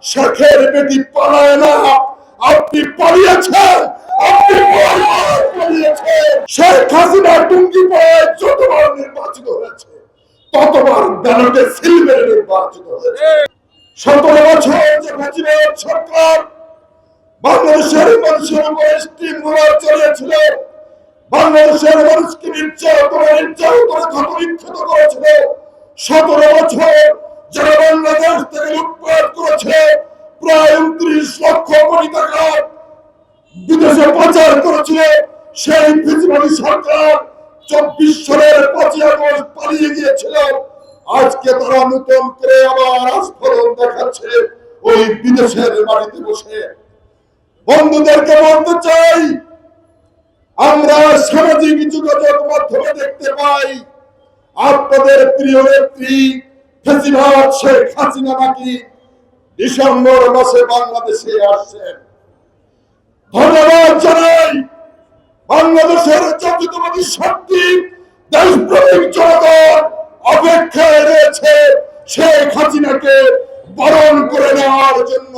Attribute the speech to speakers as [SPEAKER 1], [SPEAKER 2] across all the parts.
[SPEAKER 1] শেখের বেটি পালায় না, আপনি পালিয়েছেন। আপনি পালিয়েছেন। শেখ হাসিনা টুঙ্গি পায়ে যতবার নির্বাচিত হয়েছে ততবার ব্যালটে সিল মেরে নির্বাচিত হয়েছে। 17 বছর যে ফ্যাসিবাদ সরকার বাংলাদেশের মানুষের উপর স্টিম রোলার চালিয়েছিল, বাংলাদেশের মানুষকে নির্যাতন করেছিল। 17 বছর যারা বাংলাদেশ থেকে লুটপাট করেছে, প্রায় 29 লক্ষ কোটি টাকা বিদেশে পাচার করেছিল, সেই ফ্যাসিবাদী সরকার 24 সালের 5ই আগস্ট পালিয়ে গিয়েছিল। আজকে তারা নতুন করে আবার আস্ফোরণ দেখাচ্ছে ওই বিদেশের মাটিতে বসে। বন্ধুদেরকে বলতে চাই, আমরা সামাজিক যোগাযোগ মাধ্যমে দেখতে পাই আপনাদের প্রিয় নেত্রী ফ্যাসিবাদ শেখ হাসিনা নাকি ডিসেম্বর মাসে বাংলাদেশে আসছেন। ধন্যবাদ জানাই বাংলাদেশের জাতীয়তাবাদী শক্তি, দেশপ্রেমিক জনগণ অপেক্ষায় রয়েছে শেখ হাসিনাকে বরণ করে নেওয়ার জন্য।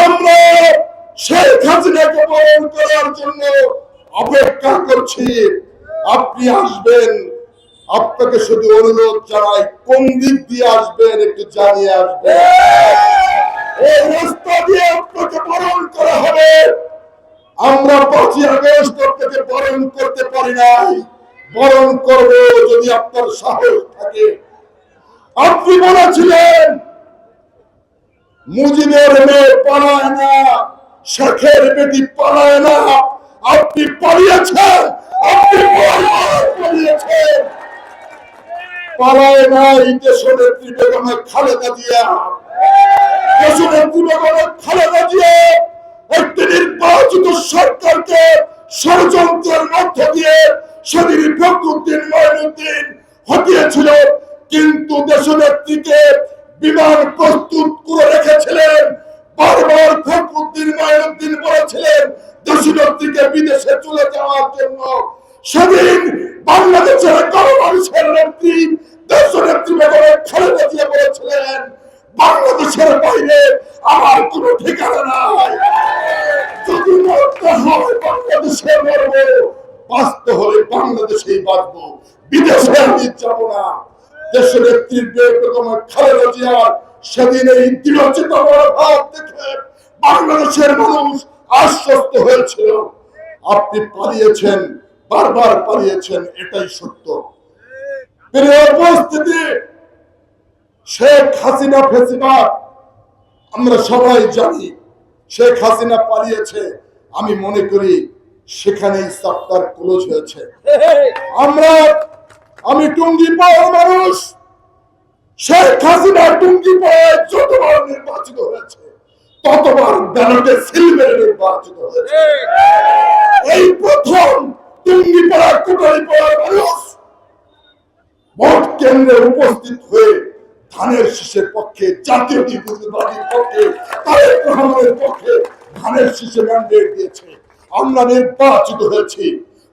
[SPEAKER 1] আমরা শেখ হাসিনাকে বরণ করার জন্য অপেক্ষা করছি। আপনি আসবেন, আপনাকে শুধু অনুরোধ জানাই, কোন দিক দিয়ে আসবেন একটু জানিয়ে আসবেন। এই রাস্তা দিয়ে আপনাকে বরণ করা হবে। আমরা 5ই আগস্ট আপনাকে বরণ করতে পারি নাই, বরণ করব যদি আপনার সাহস থাকে। আপনি বলেছিলেন মুজিবের মেয়ে পালায় না, শেখের বেটি পালায় না, আপনি পালিয়েছেন। আপনি পালিয়েছেন। পালায় নাই দেশনেত্রী বেগম খালেদা জিয়া। দেশনেত্রী বেগম খালেদা জিয়া একটি নির্বাচিত সরকারকে ষড়যন্ত্রের মধ্য দিয়ে সেদিন ফখরুদ্দিন মঈনুদ্দিন হটিয়েছিল, কিন্তু দেশনেত্রীকে বিমান প্রস্তুত করে রেখেছিলেন। বারবার ফখরুদ্দিন মঈনুদ্দিন বলেছিলেন দেশনেত্রীকে বিদেশে চলে যাওয়ার জন্য। সেদিন বাংলাদেশের গণমানুষের নেত্রী দেশনেত্রী বেগম খালেদা জিয়া বলেছিলেন বাংলাদেশের বাইরে আমার কোনো ঠিকানা নাই, যদি মরতে হয় বাংলাদেশে মরব, বাঁচতে হলে বাংলাদেশেই বাঁচবো, বিদেশে আমি যাব না। দেশনেত্রী বেগম খালেদা জিয়ার সেদিন এই দৃঢ়চিন্তা মনোভাব দেখে বাংলাদেশের মানুষ আশ্বস্ত হয়েছিল। আপনি পালিয়েছেন, বারবার পালিয়েছেন, এটাই সত্য। উপস্থিতি শেখ হাসিনা ফ্যাসিবাদ আমরা সবাই জানি। শেখ হাসিনা পালিয়েছে, আমি মনে করি সেখানেই চ্যাপ্টার ক্লোজ হয়েছে। আমি টুঙ্গি পাওয়ার মানুষ। শেখ হাসিনা টুঙ্গি পাওয়ায় যতবার নির্বাচিত হয়েছে ততবার ব্যালটে সিল মেরে নির্বাচিত হয়েছে। এই প্রথম টুঙ্গি পাড়া কোটারি পাড়ার মানুষ ভোট কেন্দ্রে উপস্থিত হয়ে ধানের শীষের পক্ষে, জাতীয়তাবাদীর পক্ষে, তারেক রহমানের পক্ষে ধানের শীষে ম্যান্ডেট দিয়েছে। আমরা নির্বাচিত হয়েছি।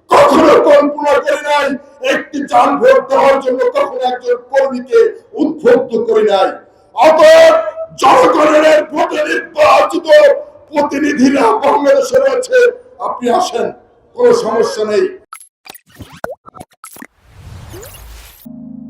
[SPEAKER 1] কখনো কল্পনা করি নাই একটি যান ভোট দেওয়ার জন্য, কখনো একজন কর্মীকে উদ্বুদ্ধ করি নাই। অতএব জনগণের ভোটে নির্বাচিত প্রতিনিধিরা বাংলাদেশে রয়েছে। আপনি আসেন, কোনো সমস্যা নেই।